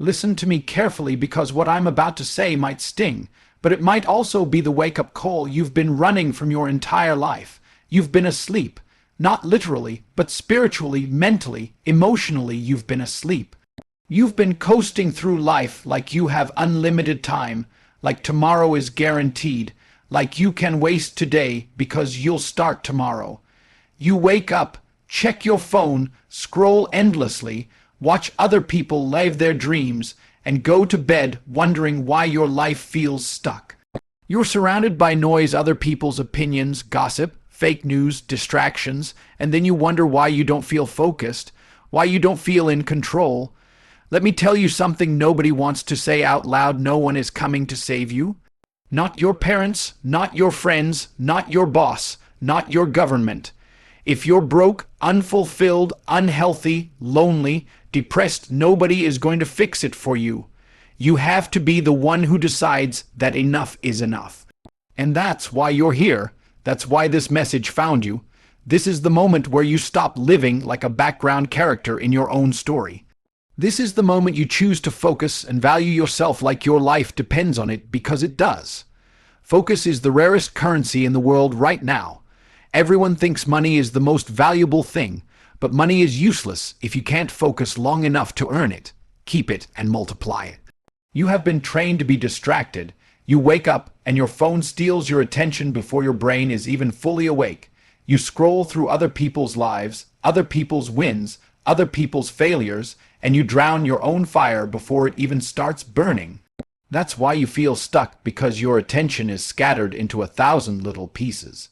Listen to me carefully because what I'm about to say might sting, but it might also be the wake-up call you've been running from your entire life. You've been asleep. Not literally, but spiritually, mentally, emotionally, you've been asleep. You've been coasting through life like you have unlimited time, like tomorrow is guaranteed, like you can waste today because you'll start tomorrow. You wake up, check your phone, scroll endlessly, watch other people live their dreams, and go to bed wondering why your life feels stuck. You're surrounded by noise, other people's opinions, gossip, fake news, distractions, and then you wonder why you don't feel focused, why you don't feel in control. Let me tell you something nobody wants to say out loud. No one is coming to save you. Not your parents, not your friends, not your boss, not your government. If you're broke, unfulfilled, unhealthy, lonely, depressed, nobody is going to fix it for you. You have to be the one who decides that enough is enough. And that's why you're here. That's why this message found you. This is the moment where you stop living like a background character in your own story. This is the moment you choose to focus and value yourself like your life depends on it, because it does. Focus is the rarest currency in the world right now. Everyone thinks money is the most valuable thing, but money is useless if you can't focus long enough to earn it, keep it, and multiply it. You have been trained to be distracted. You wake up and your phone steals your attention before your brain is even fully awake. You scroll through other people's lives, other people's wins, other people's failures, and you drown your own fire before it even starts burning. That's why you feel stuck, because your attention is scattered into 1,000 little pieces.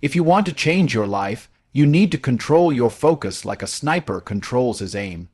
If you want to change your life, you need to control your focus like a sniper controls his aim.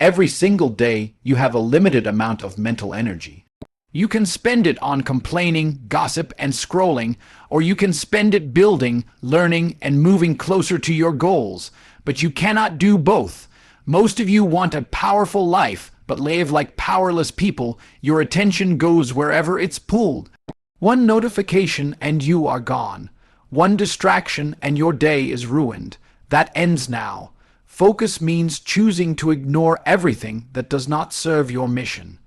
Every single day, you have a limited amount of mental energy. You can spend it on complaining, gossip, and scrolling, or you can spend it building, learning, and moving closer to your goals. But you cannot do both. Most of you want a powerful life, but live like powerless people. Your attention goes wherever it's pulled. One notification and you are gone. One distraction and your day is ruined. That ends now. Focus means choosing to ignore everything that does not serve your mission.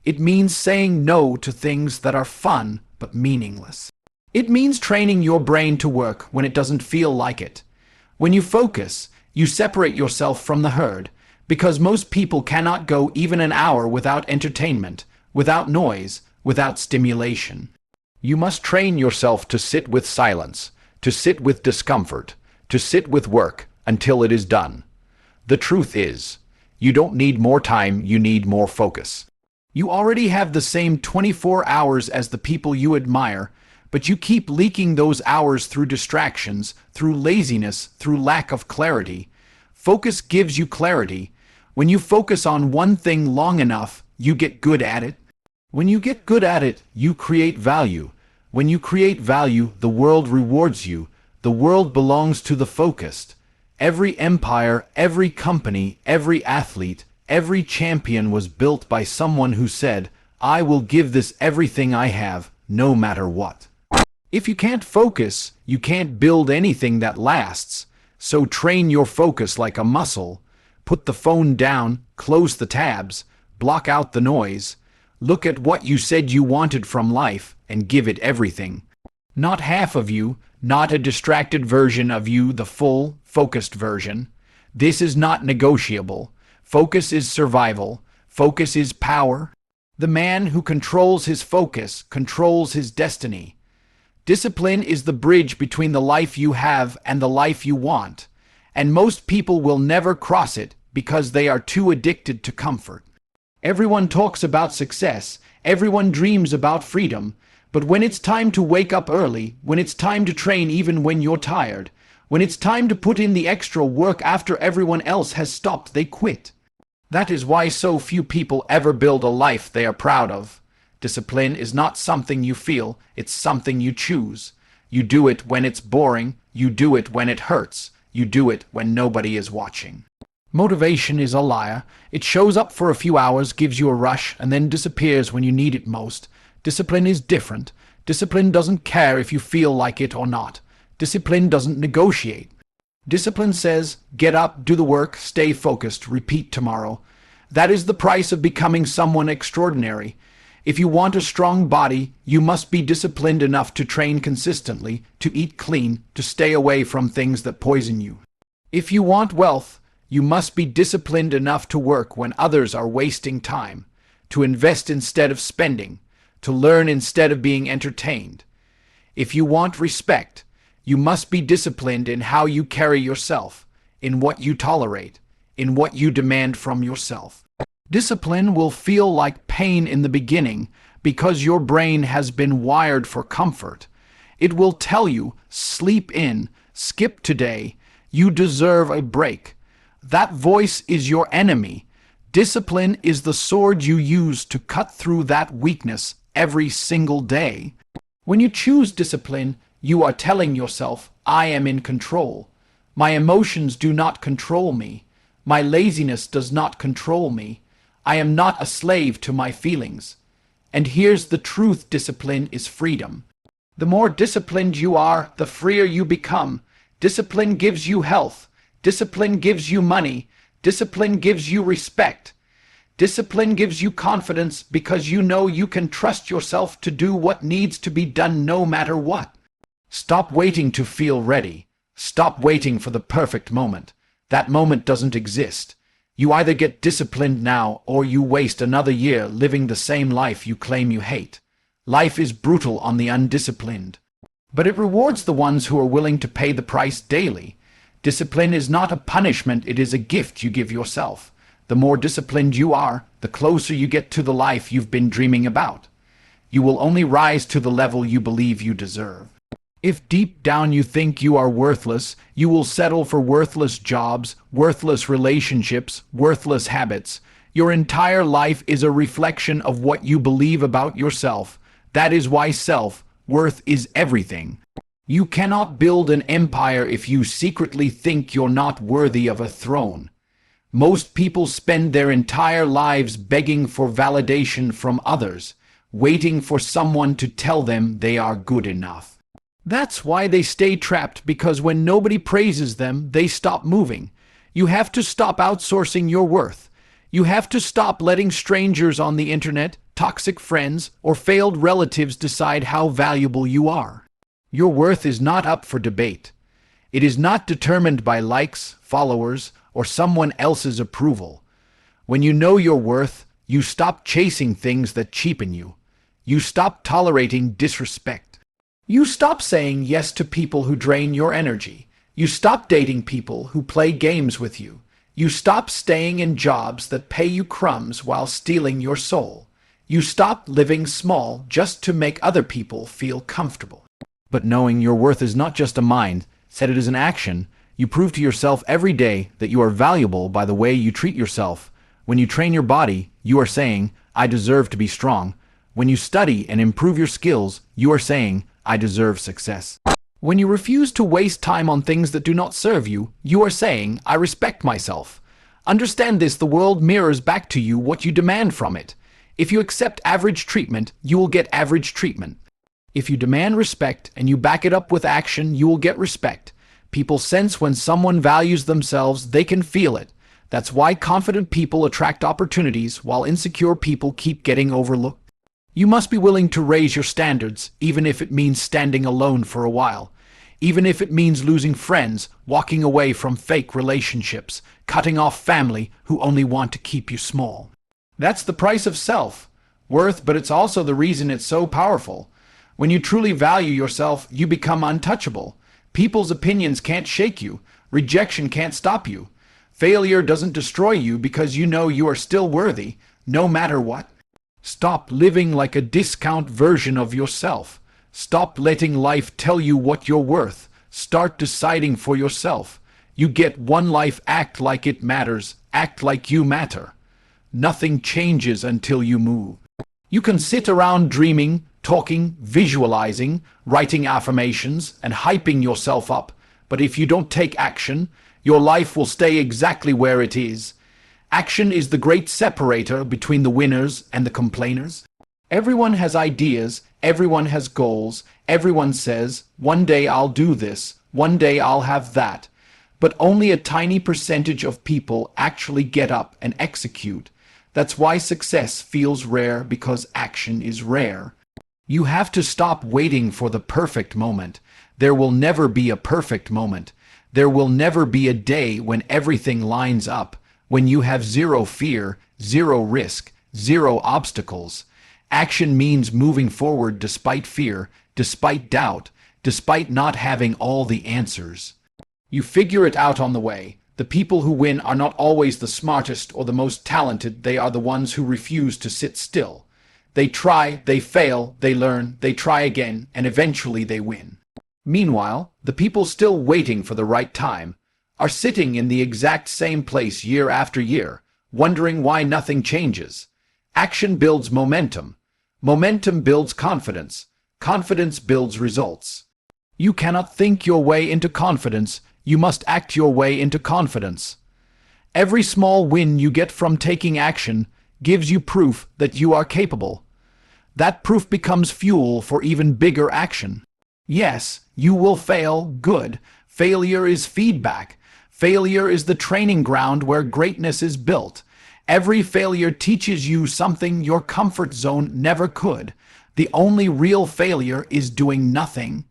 It means saying no to things that are fun but meaningless. It means training your brain to work when it doesn't feel like it. When you focus, you separate yourself from the herd, because most people cannot go even an hour without entertainment, without noise, without stimulation. You must train yourself to sit with silence, to sit with discomfort, to sit with work until it is done. The truth is, you don't need more time, you need more focus. You already have the same 24 hours as the people you admire, but you keep leaking those hours through distractions, through laziness, through lack of clarity. Focus gives you clarity. When you focus on one thing long enough, you get good at it. When you get good at it, you create value. When you create value, the world rewards you. The world belongs to the focused. Every empire, every company, every athlete, every champion was built by someone who said, "I will give this everything I have, no matter what." If you can't focus, you can't build anything that lasts. So train your focus like a muscle. Put the phone down, close the tabs, block out the noise. Look at what you said you wanted from life and give it everything. Not half of you, not a distracted version of you, the full, focused version. This is not negotiable. Focus is survival. Focus is power. The man who controls his focus controls his destiny. Discipline is the bridge between the life you have and the life you want, and most people will never cross it because they are too addicted to comfort. Everyone talks about success, everyone dreams about freedom, but when it's time to wake up early, when it's time to train even when you're tired, when it's time to put in the extra work after everyone else has stopped, they quit. That is why so few people ever build a life they are proud of. Discipline is not something you feel, it's something you choose. You do it when it's boring, you do it when it hurts, you do it when nobody is watching. Motivation is a liar. It shows up for a few hours, gives you a rush, and then disappears when you need it most. Discipline is different. Discipline doesn't care if you feel like it or not. Discipline doesn't negotiate. Discipline says, get up, do the work, stay focused, repeat tomorrow. That is the price of becoming someone extraordinary. If you want a strong body, you must be disciplined enough to train consistently, to eat clean, to stay away from things that poison you. If you want wealth, you must be disciplined enough to work when others are wasting time, to invest instead of spending, to learn instead of being entertained. If you want respect, you must be disciplined in how you carry yourself, in what you tolerate, in what you demand from yourself. Discipline will feel like pain in the beginning because your brain has been wired for comfort. It will tell you, sleep in, skip today, you deserve a break. That voice is your enemy. Discipline is the sword you use to cut through that weakness every single day. When you choose discipline, you are telling yourself, I am in control. My emotions do not control me. My laziness does not control me. I am not a slave to my feelings. And here's the truth: discipline is freedom. The more disciplined you are, the freer you become. Discipline gives you health. Discipline gives you money. Discipline gives you respect. Discipline gives you confidence because you know you can trust yourself to do what needs to be done no matter what. Stop waiting to feel ready. Stop waiting for the perfect moment. That moment doesn't exist. You either get disciplined now or you waste another year living the same life you claim you hate. Life is brutal on the undisciplined, but it rewards the ones who are willing to pay the price daily. Discipline is not a punishment, it is a gift you give yourself. The more disciplined you are, the closer you get to the life you've been dreaming about. You will only rise to the level you believe you deserve. If deep down you think you are worthless, you will settle for worthless jobs, worthless relationships, worthless habits. Your entire life is a reflection of what you believe about yourself. That is why self-worth is everything. You cannot build an empire if you secretly think you're not worthy of a throne. Most people spend their entire lives begging for validation from others, waiting for someone to tell them they are good enough. That's why they stay trapped, because when nobody praises them, they stop moving. You have to stop outsourcing your worth. You have to stop letting strangers on the internet, toxic friends, or failed relatives decide how valuable you are. Your worth is not up for debate. It is not determined by likes, followers, or someone else's approval. When you know your worth, you stop chasing things that cheapen you. You stop tolerating disrespect. You stop saying yes to people who drain your energy. You stop dating people who play games with you. You stop staying in jobs that pay you crumbs while stealing your soul. You stop living small just to make other people feel comfortable. But knowing your worth is not just a mind, set it as an action. You prove to yourself every day that you are valuable by the way you treat yourself. When you train your body, you are saying, I deserve to be strong. When you study and improve your skills, you are saying, I deserve success. When you refuse to waste time on things that do not serve you, you are saying, I respect myself. Understand this: the world mirrors back to you what you demand from it. If you accept average treatment, you will get average treatment. If you demand respect and you back it up with action, you will get respect. People sense when someone values themselves, they can feel it. That's why confident people attract opportunities while insecure people keep getting overlooked. You must be willing to raise your standards, even if it means standing alone for a while. Even if it means losing friends, walking away from fake relationships, cutting off family who only want to keep you small. That's the price of self-worth, but it's also the reason it's so powerful. When you truly value yourself, you become untouchable. People's opinions can't shake you. Rejection can't stop you. Failure doesn't destroy you because you know you are still worthy, no matter what. Stop living like a discount version of yourself. Stop letting life tell you what you're worth. Start deciding for yourself. You get one life. Act like it matters. Act like you matter. Nothing changes until you move. You can sit around dreaming, talking, visualizing, writing affirmations, and hyping yourself up, but if you don't take action, your life will stay exactly where it is. Action is the great separator between the winners and the complainers. Everyone has ideas, everyone has goals, everyone says, one day I'll do this, one day I'll have that. But only a tiny percentage of people actually get up and execute. That's why success feels rare, because action is rare. You have to stop waiting for the perfect moment. There will never be a perfect moment. There will never be a day when everything lines up, when you have zero fear, zero risk, zero obstacles. Action means moving forward despite fear, despite doubt, despite not having all the answers. You figure it out on the way. The people who win are not always the smartest or the most talented. They are the ones who refuse to sit still. They try, they fail, they learn, they try again, and eventually they win. Meanwhile, the people still waiting for the right time are sitting in the exact same place year after year, wondering why nothing changes. Action builds momentum. Momentum builds confidence. Confidence builds results. You cannot think your way into confidence. You must act your way into confidence. Every small win you get from taking action gives you proof that you are capable. That proof becomes fuel for even bigger action. Yes, you will fail. Good. Failure is feedback. Failure is the training ground where greatness is built. Every failure teaches you something your comfort zone never could. The only real failure is doing nothing.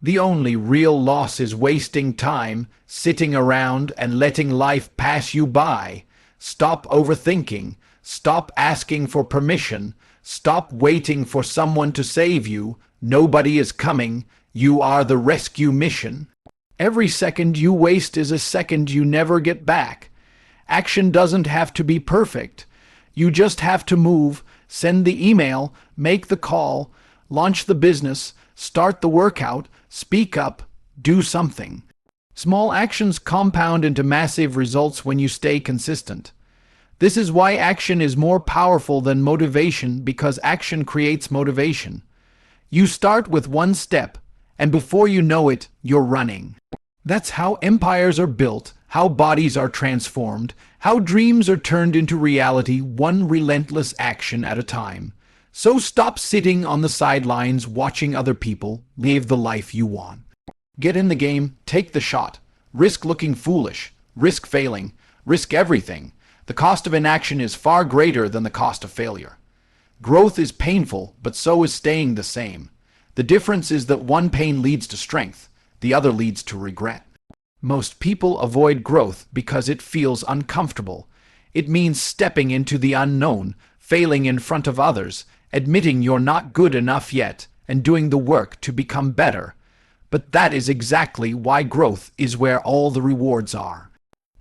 The only real loss is wasting time, sitting around and letting life pass you by. Stop overthinking. Stop asking for permission. Stop waiting for someone to save you. Nobody is coming. You are the rescue mission. Every second you waste is a second you never get back. Action doesn't have to be perfect. You just have to move, send the email, make the call, launch the business, start the workout, speak up, do something. Small actions compound into massive results when you stay consistent. This is why action is more powerful than motivation, because action creates motivation. You start with one step, and before you know it, you're running. That's how empires are built, how bodies are transformed, how dreams are turned into reality, one relentless action at a time. So stop sitting on the sidelines watching other people live the life you want. Get in the game, take the shot. Risk looking foolish, risk failing, risk everything. The cost of inaction is far greater than the cost of failure. Growth is painful, but so is staying the same. The difference is that one pain leads to strength, the other leads to regret. Most people avoid growth because it feels uncomfortable. It means stepping into the unknown, failing in front of others, admitting you're not good enough yet, and doing the work to become better. But that is exactly why growth is where all the rewards are.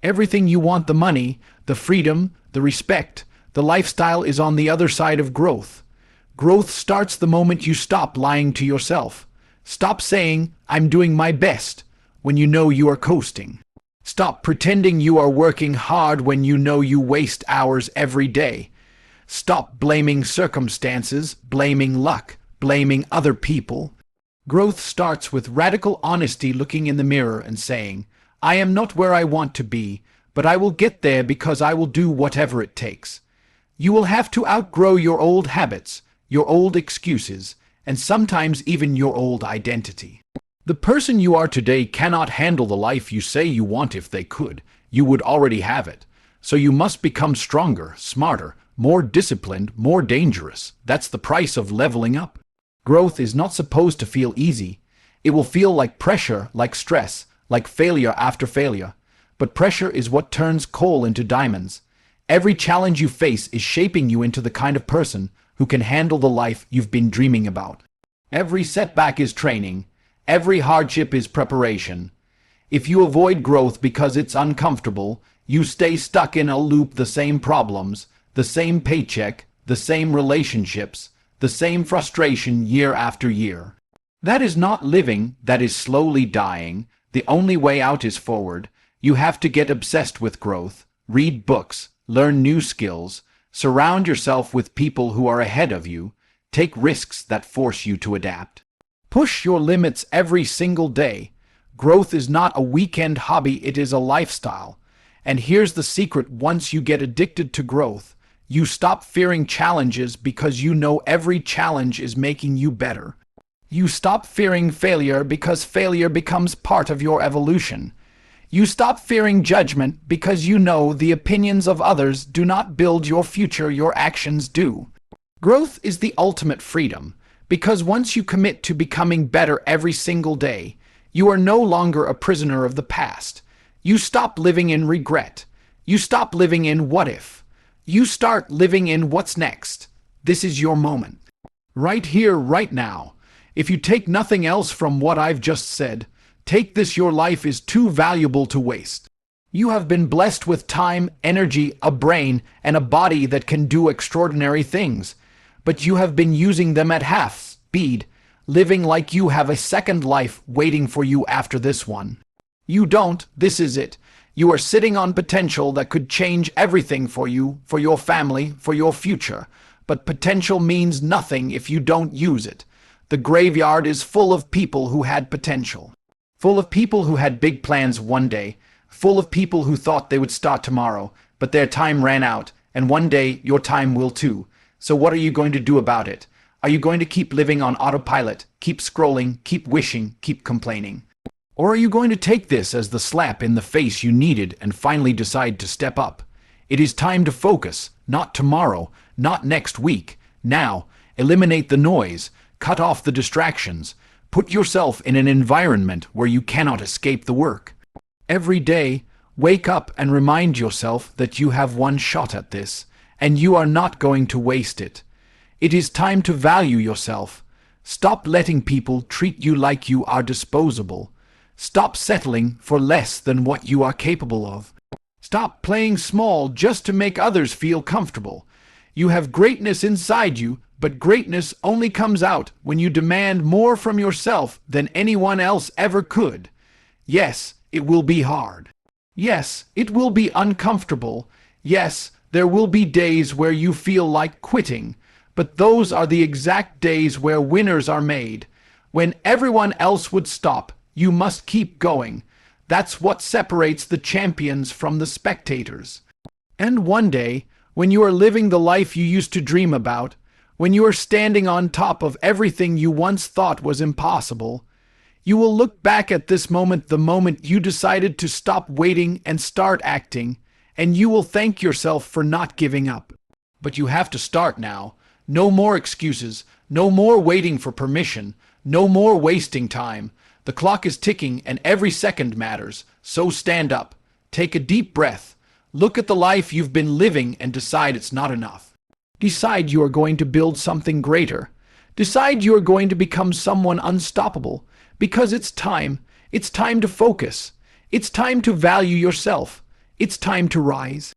Everything you want, the money, the freedom, the respect, the lifestyle, is on the other side of growth. Growth starts the moment you stop lying to yourself. Stop saying, "I'm doing my best," when you know you are coasting. Stop pretending you are working hard when you know you waste hours every day. Stop blaming circumstances, blaming luck, blaming other people. Growth starts with radical honesty, looking in the mirror and saying, "I am not where I want to be, but I will get there because I will do whatever it takes." You will have to outgrow your old habits, your old excuses, and sometimes even your old identity. The person you are today cannot handle the life you say you want. If they could, you would already have it. So you must become stronger, smarter, more disciplined, more dangerous. That's the price of leveling up. Growth is not supposed to feel easy. It will feel like pressure, like stress, like failure after failure. But pressure is what turns coal into diamonds. Every challenge you face is shaping you into the kind of person who can handle the life you've been dreaming about. Every setback is training. Every hardship is preparation. If you avoid growth because it's uncomfortable, you stay stuck in a loop, the same problems, the same paycheck, the same relationships, the same frustration year after year. That is not living, that is slowly dying. The only way out is forward. You have to get obsessed with growth, read books, learn new skills, surround yourself with people who are ahead of you, take risks that force you to adapt. Push your limits every single day. Growth is not a weekend hobby, it is a lifestyle. And here's the secret: once you get addicted to growth, you stop fearing challenges because you know every challenge is making you better. You stop fearing failure because failure becomes part of your evolution. You stop fearing judgment because you know the opinions of others do not build your future, your actions do. Growth is the ultimate freedom, because once you commit to becoming better every single day, you are no longer a prisoner of the past. You stop living in regret. You stop living in what if. You start living in what's next. This is your moment. Right here, right now. If you take nothing else from what I've just said, take this: your life is too valuable to waste. You have been blessed with time, energy, a brain, and a body that can do extraordinary things, but you have been using them at half speed, living like you have a second life waiting for you after this one. You don't. This is it. You are sitting on potential that could change everything for you, for your family, for your future. But potential means nothing if you don't use it. The graveyard is full of people who had potential. Full of people who had big plans one day. Full of people who thought they would start tomorrow, but their time ran out, and one day your time will too. So what are you going to do about it? Are you going to keep living on autopilot, keep scrolling, keep wishing, keep complaining? Or are you going to take this as the slap in the face you needed and finally decide to step up? It is time to focus, not tomorrow, not next week. Now, eliminate the noise, cut off the distractions, put yourself in an environment where you cannot escape the work. Every day, wake up and remind yourself that you have one shot at this, and you are not going to waste it. It is time to value yourself. Stop letting people treat you like you are disposable. Stop settling for less than what you are capable of. Stop playing small just to make others feel comfortable. You have greatness inside you, but greatness only comes out when you demand more from yourself than anyone else ever could. Yes, it will be hard. Yes, it will be uncomfortable. Yes, there will be days where you feel like quitting, but those are the exact days where winners are made. When everyone else would stop, you must keep going. That's what separates the champions from the spectators. And one day, when you are living the life you used to dream about, when you are standing on top of everything you once thought was impossible, you will look back at this moment, the moment you decided to stop waiting and start acting, and you will thank yourself for not giving up. But you have to start now. No more excuses, no more waiting for permission, no more wasting time. The clock is ticking and every second matters, so stand up. Take a deep breath. Look at the life you've been living and decide it's not enough. Decide you are going to build something greater. Decide you are going to become someone unstoppable, because it's time. It's time to focus. It's time to value yourself. It's time to rise.